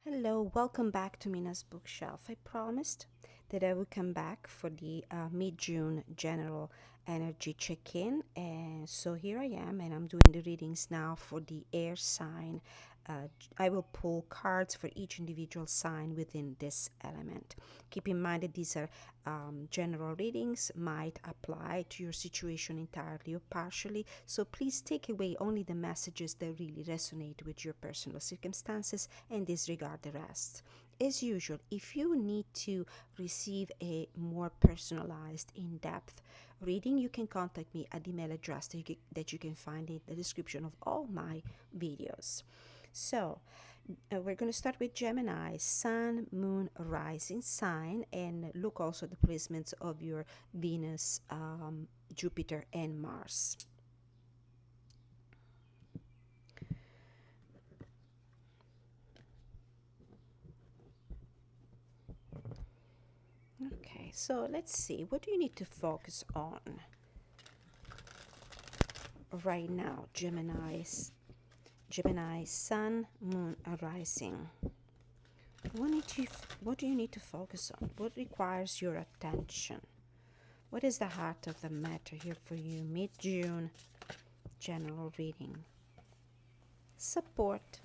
Hello, welcome back to Mina's bookshelf. I promised that I would come back for the mid-June general energy check-in, and so here I am, and I'm doing the readings now for the air sign. I will pull cards for each individual sign within this element. Keep in mind that these are general readings, might apply to your situation entirely or partially, so please take away only the messages that really resonate with your personal circumstances and disregard the rest. As usual, if you need to receive a more personalized, in depth reading, you can contact me at the email address that you can find in the description of all my videos. So, we're going to start with Gemini, Sun, Moon, Rising sign, and look also at the placements of your Venus, Jupiter, and Mars. Okay, so let's see. What do you need to focus on right now, Gemini, Sun, Moon, Rising. What do you need to focus on? What requires your attention? What is the heart of the matter here for you? Mid-June general reading. Support.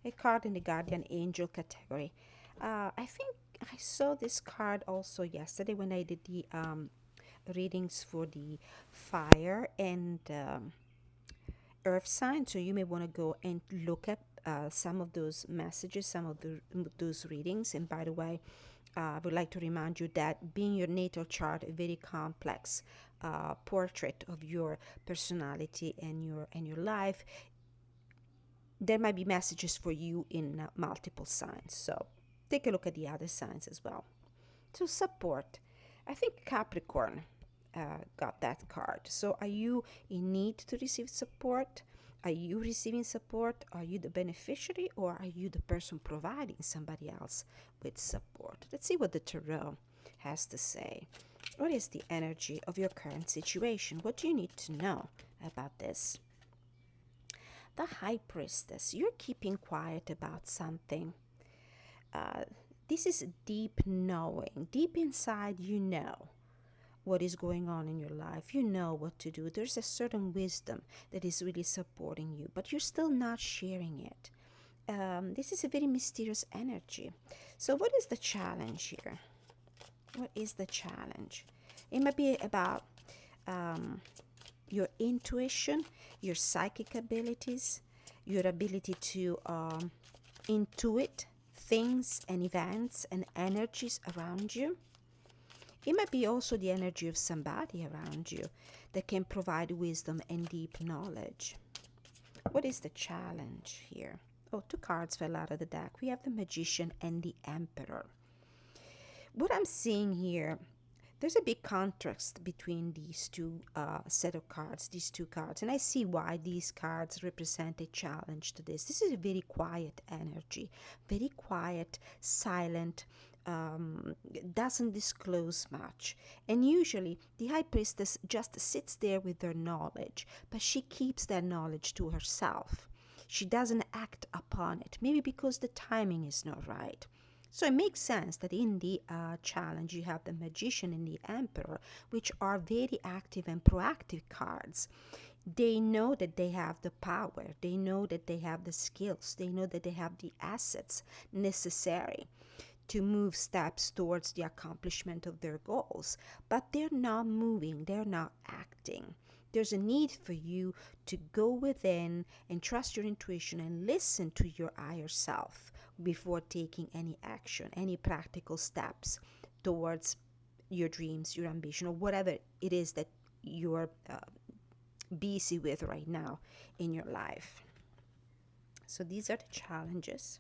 A card in the Guardian Angel category. I think I saw this card also yesterday when I did the readings for the fire and earth sign, so you may want to go and look at some of those messages, some of those readings. And by the way, I would like to remind you that being your natal chart a very complex portrait of your personality and your life, there might be messages for you in multiple signs, so take a look at the other signs as well. To support, I think Capricorn got that card. So are you in need to receive support? Are you receiving support? Are you the beneficiary, or are you the person providing somebody else with support? Let's see what the tarot has to say. What is the energy of your current situation? What do you need to know about this? The High Priestess, you're keeping quiet about something. Uh, this is deep knowing. Deep inside, you know what is going on in your life. You know what to do. There's a certain wisdom that is really supporting you, but you're still not sharing it. This is a very mysterious energy. So, what is the challenge here? What is the challenge? It might be about your intuition, your psychic abilities, your ability to intuit things and events and energies around you. It might be also the energy of somebody around you that can provide wisdom and deep knowledge. What is the challenge here? Oh, two cards fell out of the deck. We have the Magician and the Emperor. What I'm seeing here, there's a big contrast between these two set of cards, these two cards, and I see why these cards represent a challenge to this. This is a very quiet energy, very quiet, silent, doesn't disclose much. And usually the High Priestess just sits there with her knowledge, but she keeps that knowledge to herself. She doesn't act upon it, maybe because the timing is not right. So it makes sense that in the challenge you have the Magician and the Emperor, which are very active and proactive cards. They know that they have the power, they know that they have the skills, they know that they have the assets necessary to move steps towards the accomplishment of their goals, but they're not moving, they're not acting. There's a need for you to go within and trust your intuition and listen to your higher self before taking any action, any practical steps towards your dreams, your ambition, or whatever it is that you're busy with right now in your life. So these are the challenges.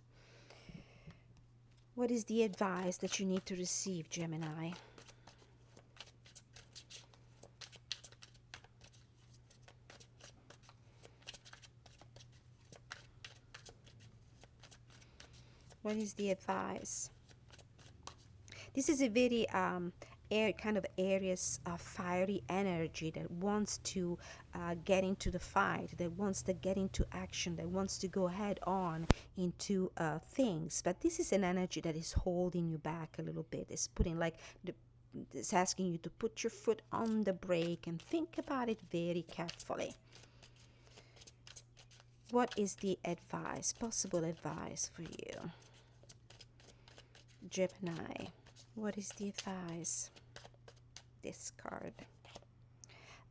What is the advice that you need to receive, Gemini? What is the advice? This is a very kind of Aries fiery energy that wants to get into the fight, that wants to get into action, that wants to go head on into things. But this is an energy that is holding you back a little bit. It's putting like it's asking you to put your foot on the brake and think about it very carefully. What is the advice, possible advice for you? Gemini, what is the advice? This card.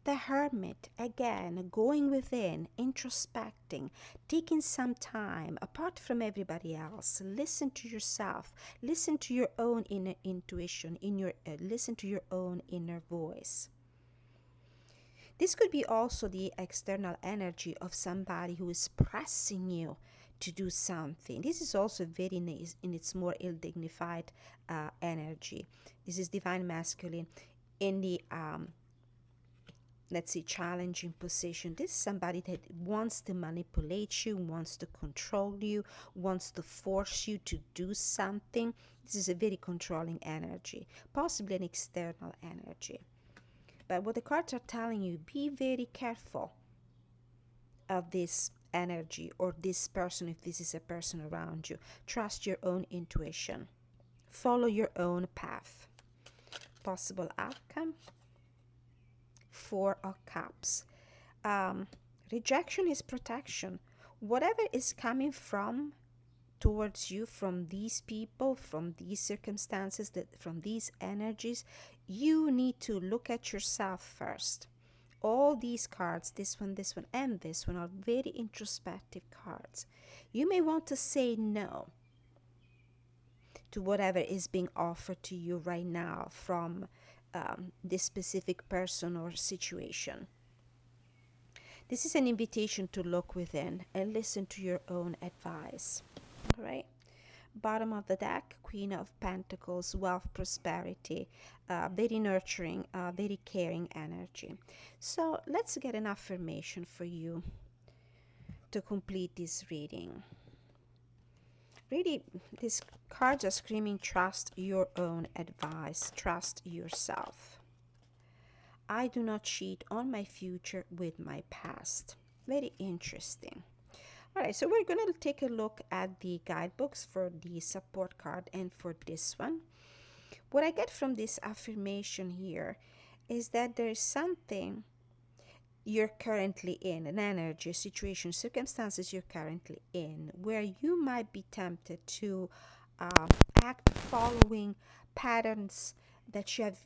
The Hermit, again, going within, introspecting, taking some time apart from everybody else. Listen to yourself. Listen to your own inner intuition. Listen to your own inner voice. This could be also the external energy of somebody who is pressing you to do something. This is also very nice in its more ill-dignified energy. This is divine masculine in the let's say challenging position. This is somebody that wants to manipulate you, wants to control you, wants to force you to do something. This is a very controlling energy, possibly an external energy. But what the cards are telling you, be very careful of this energy or this person, if this is a person around you. Trust your own intuition. Follow your own path. Possible outcome. 4 of Cups. Rejection is protection. Whatever is coming from towards you from these people, from these circumstances, from these energies, you need to look at yourself first. All these cards, this one, and this one, are very introspective cards. You may want to say no to whatever is being offered to you right now from this specific person or situation. This is an invitation to look within and listen to your own advice. All right. Bottom of the deck, Queen of Pentacles, wealth, prosperity, very nurturing, very caring energy. So let's get an affirmation for you to complete this reading. Really, these cards are screaming, trust your own advice, trust yourself. I do not cheat on my future with my past. Very interesting. All right, so we're going to take a look at the guidebooks for the support card and for this one. What I get from this affirmation here is that there is something you're currently in, an energy, a situation, circumstances you're currently in, where you might be tempted to act following patterns that you have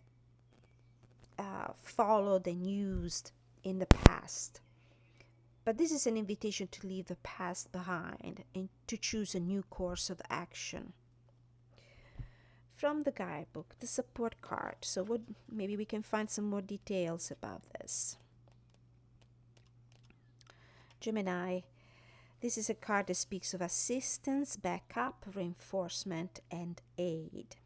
followed and used in the past. But this is an invitation to leave the past behind and to choose a new course of action. From the guidebook, the support card. So maybe we can find some more details about this. Gemini, this is a card that speaks of assistance, backup, reinforcement, and aid.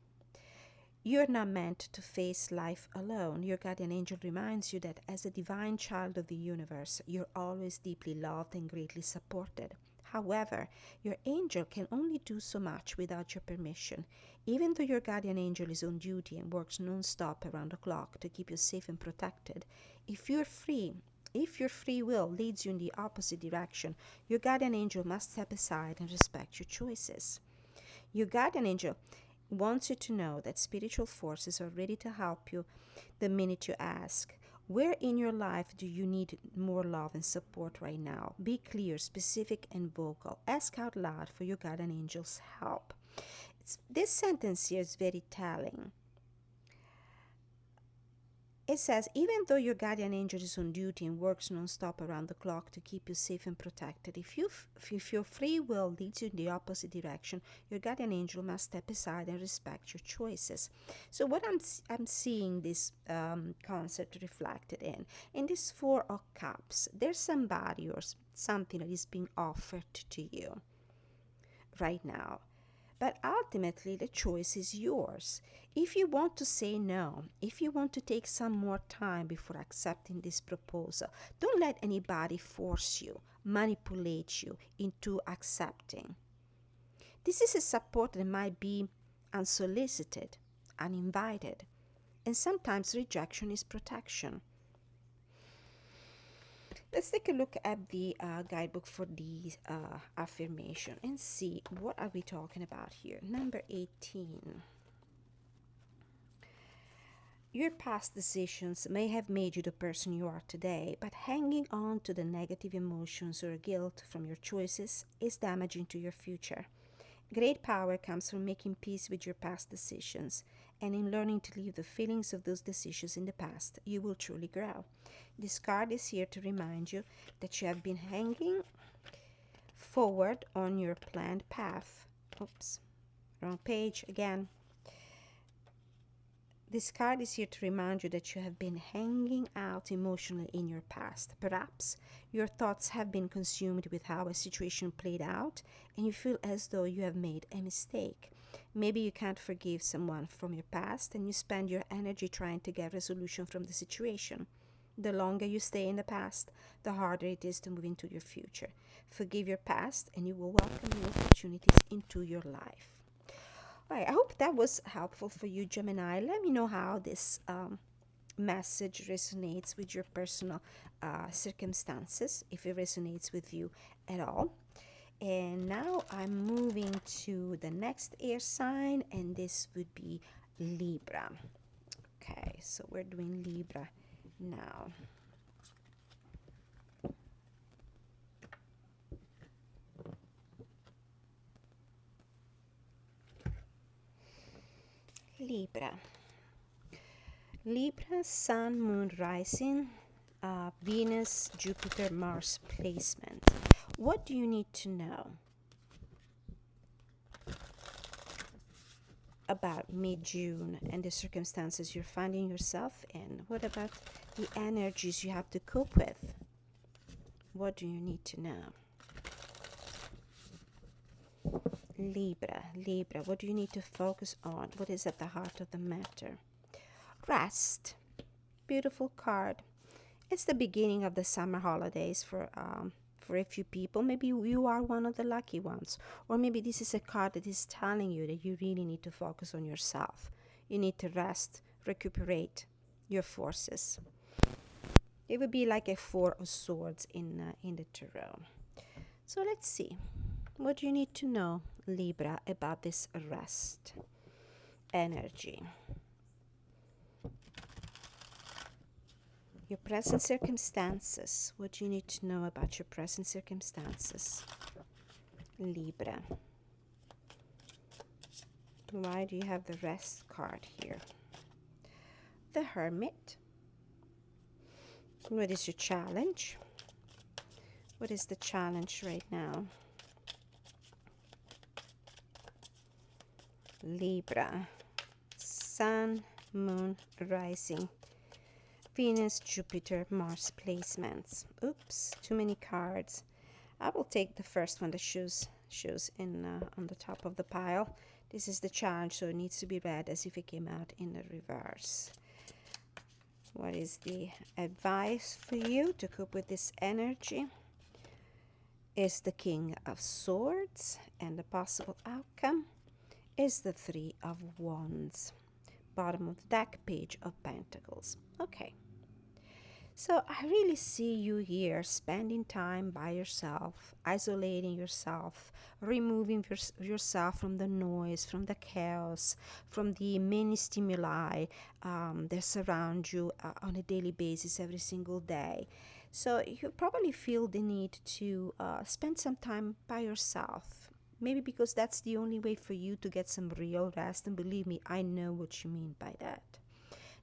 You're not meant to face life alone. Your guardian angel reminds you that as a divine child of the universe, you're always deeply loved and greatly supported. However, your angel can only do so much without your permission. Even though your guardian angel is on duty and works non-stop around the clock to keep you safe and protected, if your free will leads you in the opposite direction, your guardian angel must step aside and respect your choices. Your guardian angel wants you to know that spiritual forces are ready to help you the minute you ask. Where in your life do you need more love and support right now? Be clear, specific, and vocal. Ask out loud for your guardian angel's help. This sentence here is very telling. It says, even though your guardian angel is on duty and works non-stop around the clock to keep you safe and protected, if your free will leads you in the opposite direction, your guardian angel must step aside and respect your choices. So what I'm seeing this concept reflected in this 4 of Cups, there's somebody or something that is being offered to you right now. But ultimately, the choice is yours. If you want to say no, if you want to take some more time before accepting this proposal, don't let anybody force you, manipulate you into accepting. This is a support that might be unsolicited, uninvited. And sometimes rejection is protection. Let's take a look at the guidebook for these affirmation and see what are we talking about here. Number 18. Your past decisions may have made you the person you are today, but hanging on to the negative emotions or guilt from your choices is damaging to your future. Great power comes from making peace with your past decisions, and in learning to leave the feelings of those decisions in the past, you will truly grow. This card is here to remind you that you have been hanging forward on your planned path. Oops, wrong page again. This card is here to remind you that you have been hanging out emotionally in your past. Perhaps your thoughts have been consumed with how a situation played out, and you feel as though you have made a mistake. Maybe you can't forgive someone from your past, and you spend your energy trying to get resolution from the situation. The longer you stay in the past, the harder it is to move into your future. Forgive your past, and you will welcome new opportunities into your life. All right, I hope that was helpful for you, Gemini. Let me know how this message resonates with your personal circumstances, if it resonates with you at all. And now I'm moving to the next air sign, and this would be Libra. Okay, so we're doing Libra now. Libra. Libra, Sun, Moon, Rising, Venus, Jupiter, Mars placement. What do you need to know about mid-June and the circumstances you're finding yourself in? What about the energies you have to cope with? What do you need to know? Libra, what do you need to focus on? What is at the heart of the matter? Rest. Beautiful card. It's the beginning of the summer holidays for a few people. Maybe you are one of the lucky ones. Or maybe this is a card that is telling you that you really need to focus on yourself. You need to rest, recuperate your forces. It would be like a Four of Swords in the tarot. So let's see. What do you need to know, Libra, about this rest energy? Your present circumstances. What do you need to know about your present circumstances, Libra? Why do you have the rest card here? The Hermit. What is your challenge? What is the challenge right now? Libra. Sun, Moon, Rising, Venus, Jupiter, Mars placements. Oops, too many cards. I will take the first one, the shoes in on the top of the pile. This is the challenge, so it needs to be read as if it came out in the reverse. What is the advice for you to cope with this energy? Is the King of Swords, and the possible outcome is the Three of Wands. Bottom of the deck, Page of Pentacles. Okay. So I really see you here spending time by yourself, isolating yourself, removing yourself from the noise, from the chaos, from the many stimuli that surround you on a daily basis every single day. So you probably feel the need to spend some time by yourself. Maybe because that's the only way for you to get some real rest. And believe me, I know what you mean by that.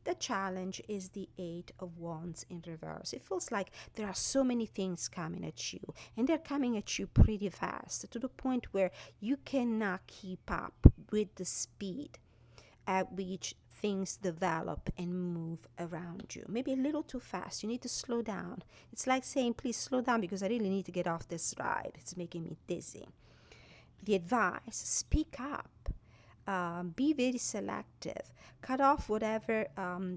The challenge is the Eight of Wands in reverse. It feels like there are so many things coming at you, and they're coming at you pretty fast, to the point where you cannot keep up with the speed at which things develop and move around you. Maybe a little too fast. You need to slow down. It's like saying, please slow down because I really need to get off this ride. It's making me dizzy. The advice, speak up. Be very selective. Cut off whatever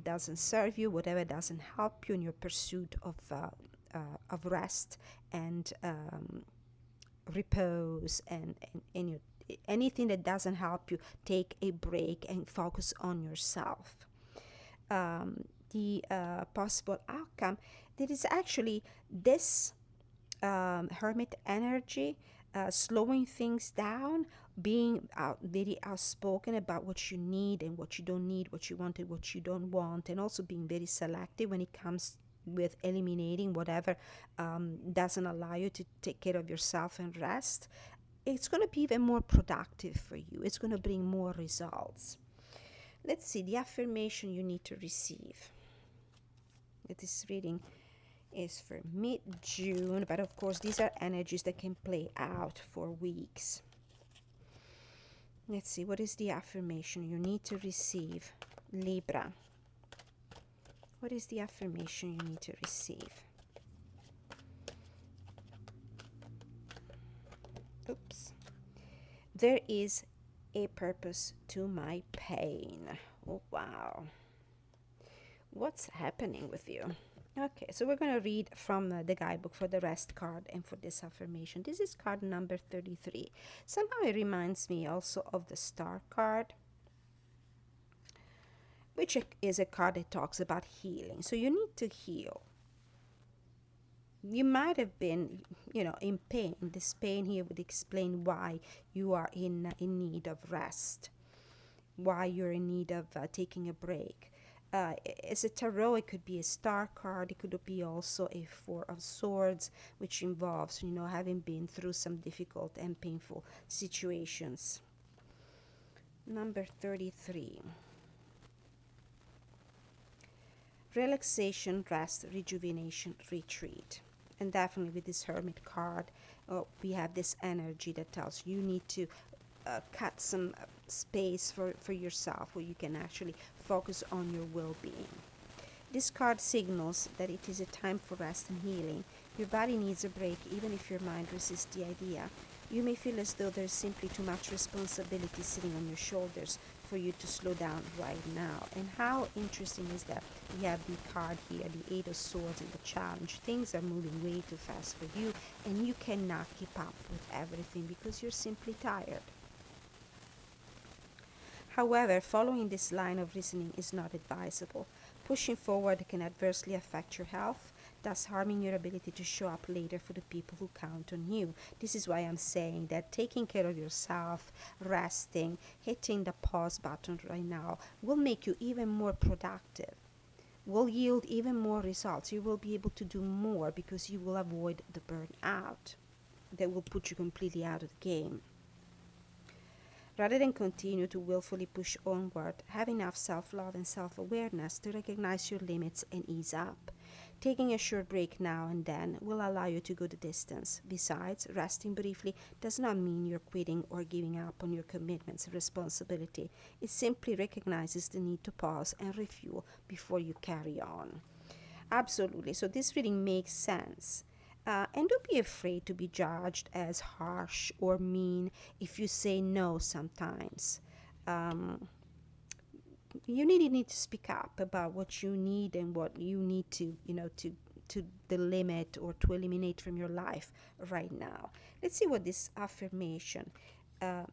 doesn't serve you, whatever doesn't help you in your pursuit of rest and repose, and anything that doesn't help you. Take a break and focus on yourself. the possible outcome, that is actually this hermit energy, slowing things down, being very outspoken about what you need and what you don't need, what you want and what you don't want, and also being very selective when it comes with eliminating whatever doesn't allow you to take care of yourself and rest. It's going to be even more productive for you. It's going to bring more results. Let's see the affirmation you need to receive. This reading is for mid-June, but of course these are energies that can play out for weeks. Let's see, what is the affirmation you need to receive, Libra? What is the affirmation you need to receive? Oops. There is a purpose to my pain. Oh, wow. What's happening with you? Okay, so we're going to read from the guidebook for the rest card and for this affirmation. This is card number 33. Somehow it reminds me also of the Star card, which is a card that talks about healing. So you need to heal. You might have been, in pain. This pain here would explain why you are in need of rest, why you're in need of taking a break. As a tarot, it could be a Star card. It could be also a Four of Swords, which involves, having been through some difficult and painful situations. Number 33. Relaxation, rest, rejuvenation, retreat. And definitely with this Hermit card, we have this energy that tells you need to cut some space for yourself where you can actually focus on your well-being. This card signals that it is a time for rest and healing. Your body needs a break even if your mind resists the idea. You may feel as though there's simply too much responsibility sitting on your shoulders for you to slow down right now. And how interesting is that? We have the card here, the Eight of Swords and the challenge. Things are moving way too fast for you and you cannot keep up with everything because you're simply tired. However, following this line of reasoning is not advisable. Pushing forward can adversely affect your health, thus harming your ability to show up later for the people who count on you. This is why I'm saying that taking care of yourself, resting, hitting the pause button right now will make you even more productive, will yield even more results. You will be able to do more because you will avoid the burnout that will put you completely out of the game. Rather than continue to willfully push onward, have enough self-love and self-awareness to recognize your limits and ease up. Taking a short break now and then will allow you to go the distance. Besides, resting briefly does not mean you're quitting or giving up on your commitments and responsibility. It simply recognizes the need to pause and refuel before you carry on. Absolutely. So this reading makes sense. And don't be afraid to be judged as harsh or mean if you say no sometimes. You need to speak up about what you need and what you need to, to the limit or to eliminate from your life right now. Let's see what this affirmation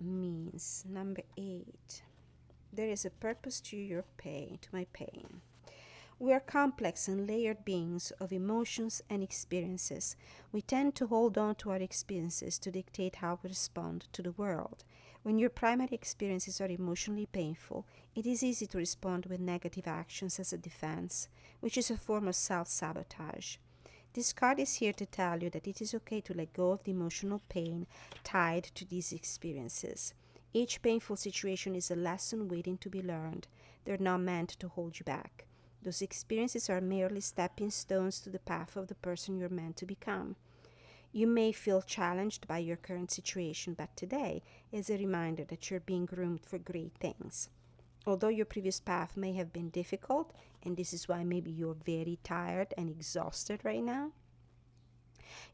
means. Number 8. There is a purpose to your pain, to my pain. We are complex and layered beings of emotions and experiences. We tend to hold on to our experiences to dictate how we respond to the world. When your primary experiences are emotionally painful, it is easy to respond with negative actions as a defense, which is a form of self-sabotage. This card is here to tell you that it is okay to let go of the emotional pain tied to these experiences. Each painful situation is a lesson waiting to be learned. They're not meant to hold you back. Those experiences are merely stepping stones to the path of the person you're meant to become. You may feel challenged by your current situation, but today is a reminder that you're being groomed for great things. Although your previous path may have been difficult, and this is why maybe you're very tired and exhausted right now,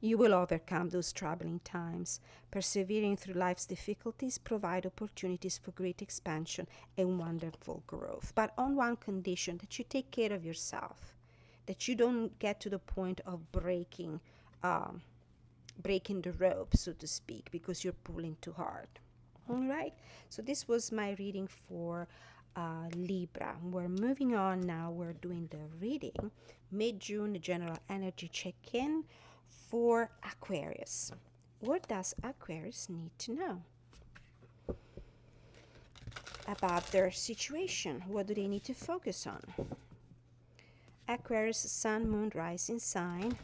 you will overcome those troubling times. Persevering through life's difficulties provide opportunities for great expansion and wonderful growth. But on one condition, that you take care of yourself, that you don't get to the point of breaking the rope, so to speak, because you're pulling too hard. All right. So this was my reading for Libra. We're moving on now. We're doing the reading, mid-June general energy check-in for Aquarius. What does Aquarius need to know about their situation? What do they need to focus on? Aquarius, Sun, Moon, Rising sign.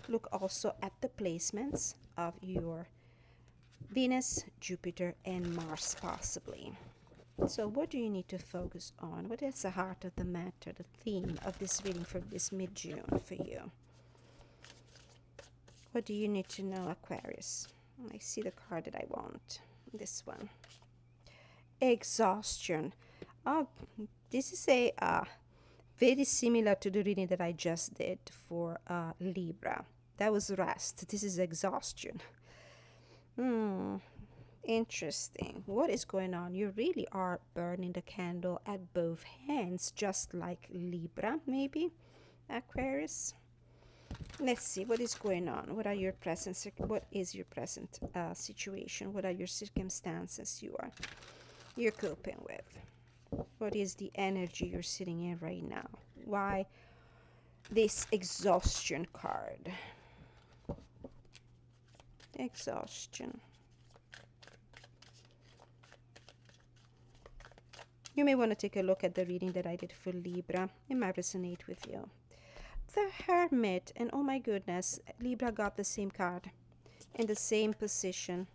Look also at the placements of your Venus, Jupiter, and Mars possibly. So what do you need to focus on? What is the heart of the matter, the theme of this reading for this mid-June for you? What do you need to know, Aquarius? I see the card that I want. This one. Exhaustion. Oh, this is a very similar to the reading that I just did for Libra. That was rest. This is exhaustion. Interesting. What is going on? You really are burning the candle at both hands, just like Libra, maybe, Aquarius. Let's see what is going on. What is your present situation? What are your circumstances you're coping with? What is the energy you're sitting in right now? Why this exhaustion card? Exhaustion. You may want to take a look at the reading that I did for Libra. It might resonate with you. The Hermit, and oh my goodness, Libra got the same card in the same position.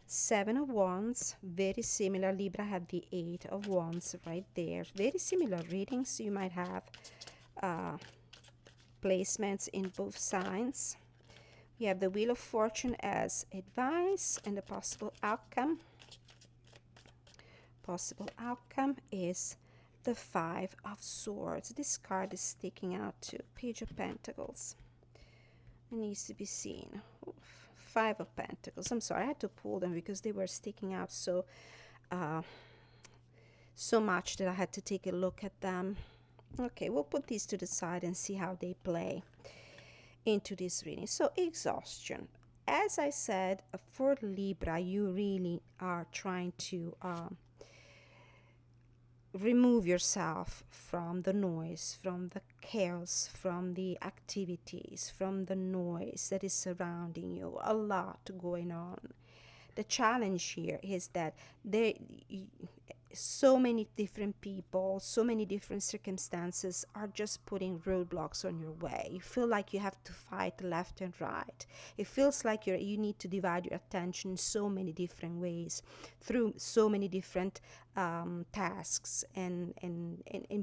Seven of Wands, very similar. Libra had the Eight of Wands right there. Very similar readings. You might have placements in both signs. We have the Wheel of Fortune as advice and the possible outcome. Possible outcome is the Five of Swords. This card is sticking out too. Page of Pentacles. It needs to be seen. Oof. Five of Pentacles. I'm sorry, I had to pull them because they were sticking out so much that I had to take a look at them. Okay, we'll put these to the side and see how they play into this reading. So, exhaustion. As I said, for Libra, you really are trying to remove yourself from the noise, from the chaos, from the activities, from the noise that is surrounding you. A lot going on. The challenge here is that so many different people, so many different circumstances are just putting roadblocks on your way. You feel like you have to fight left and right. It feels like you need to divide your attention so many different ways through so many different tasks and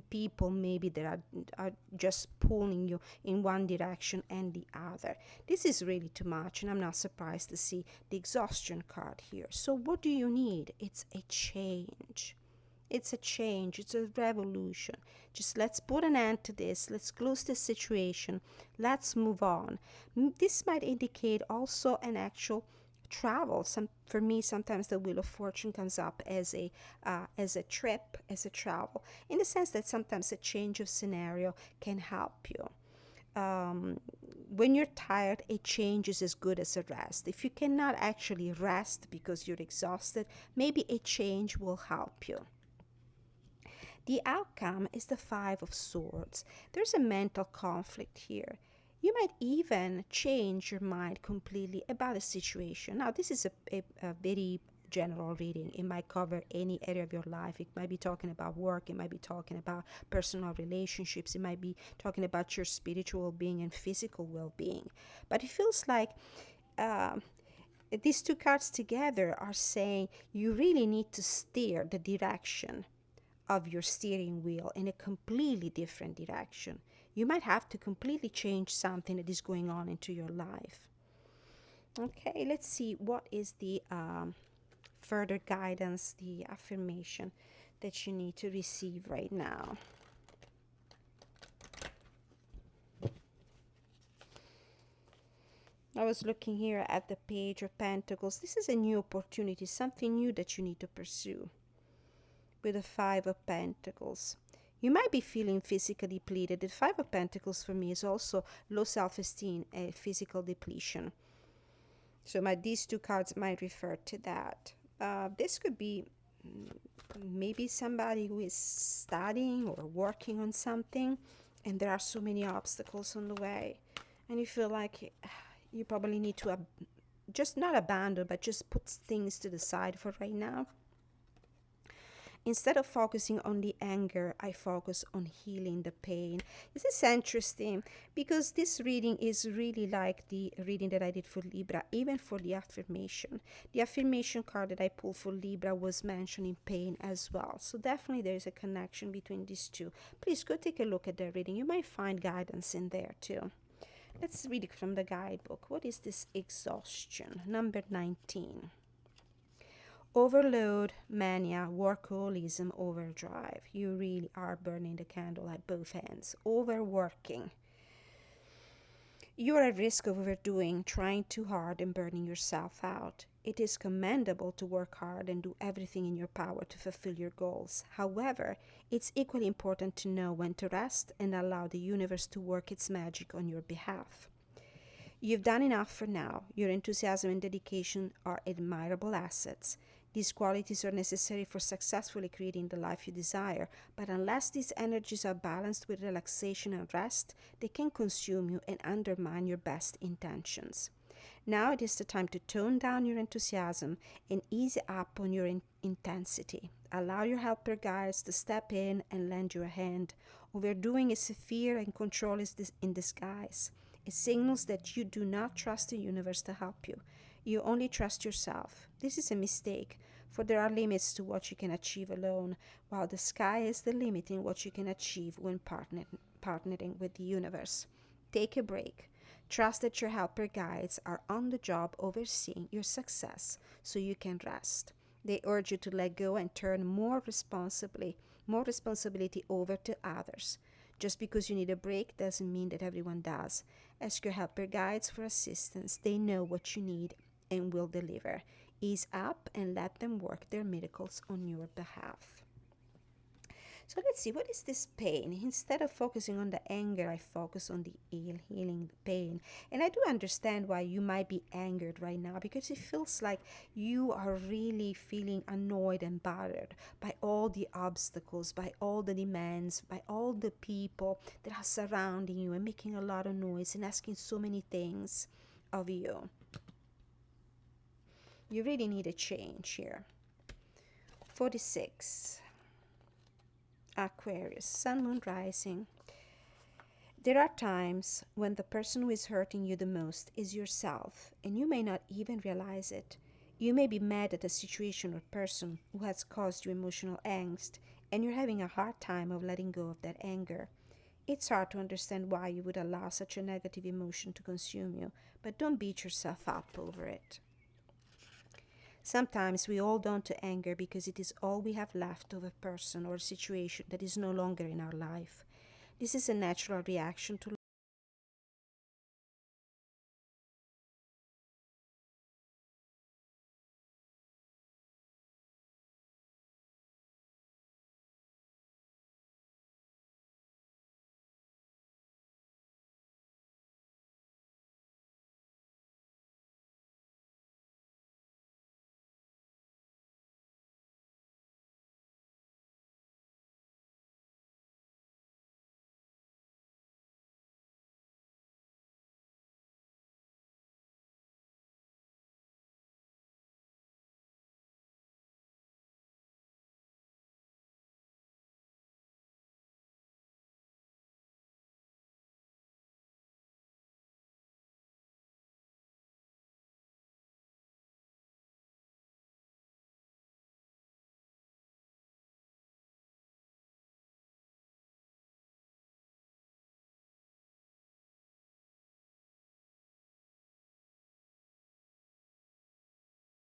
people maybe that are just pulling you in one direction and the other. This is really too much, and I'm not surprised to see the exhaustion card here. So what do you need? It's a change. It's a change. It's a revolution. Just let's put an end to this. Let's close this situation. Let's move on. This might indicate also an actual travel. For me, sometimes the Wheel of Fortune comes up as a trip, as a travel, in the sense that sometimes a change of scenario can help you. When you're tired, a change is as good as a rest. If you cannot actually rest because you're exhausted, maybe a change will help you. The outcome is the Five of Swords. There's a mental conflict here. You might even change your mind completely about a situation. Now, this is a very general reading. It might cover any area of your life. It might be talking about work. It might be talking about personal relationships. It might be talking about your spiritual being and physical well-being. But it feels like these two cards together are saying you really need to steer the direction of your steering wheel in a completely different direction. You might have to completely change something that is going on into your life. Okay, let's see what is the further guidance, the affirmation that you need to receive right now. I was looking here at the Page of Pentacles. This is a new opportunity, something new that you need to pursue. With the Five of Pentacles, you might be feeling physically depleted. The Five of Pentacles for me is also low self-esteem, a physical depletion. So these two cards might refer to that. This could be maybe somebody who is studying or working on something, and there are so many obstacles on the way, and you feel like you probably need to just not abandon, but just put things to the side for right now. Instead of focusing on the anger, I focus on healing the pain. This is interesting because this reading is really like the reading that I did for Libra, even for the affirmation. The affirmation card that I pulled for Libra was mentioning pain as well. So definitely there is a connection between these two. Please go take a look at the reading. You might find guidance in there too. Let's read it from the guidebook. What is this exhaustion? Number 19. Overload, mania, workaholism, overdrive. You really are burning the candle at both ends. Overworking. You are at risk of overdoing, trying too hard, and burning yourself out. It is commendable to work hard and do everything in your power to fulfill your goals. However, it's equally important to know when to rest and allow the universe to work its magic on your behalf. You've done enough for now. Your enthusiasm and dedication are admirable assets. These qualities are necessary for successfully creating the life you desire, but unless these energies are balanced with relaxation and rest, they can consume you and undermine your best intentions. Now it is the time to tone down your enthusiasm and ease up on your intensity. Allow your helper guides to step in and lend you a hand. Overdoing is fear and control is in disguise. It signals that you do not trust the universe to help you. You only trust yourself. This is a mistake, for there are limits to what you can achieve alone, while the sky is the limit in what you can achieve when partnering with the universe. Take a break. Trust that your helper guides are on the job overseeing your success so you can rest. They urge you to let go and turn more responsibility over to others. Just because you need a break doesn't mean that everyone does. Ask your helper guides for assistance. They know what you need and will deliver. Ease up and let them work their miracles on your behalf. So let's see, what is this pain? Instead of focusing on the anger, I focus on the healing the pain. And I do understand why you might be angered right now, because it feels like you are really feeling annoyed and bothered by all the obstacles, by all the demands, by all the people that are surrounding you and making a lot of noise and asking so many things of you. You really need a change here. 46. Aquarius, Sun, Moon, Rising. There are times when the person who is hurting you the most is yourself, and you may not even realize it. You may be mad at a situation or person who has caused you emotional angst, and you're having a hard time of letting go of that anger. It's hard to understand why you would allow such a negative emotion to consume you, but don't beat yourself up over it. Sometimes we hold on to anger because it is all we have left of a person or a situation that is no longer in our life. This is a natural reaction to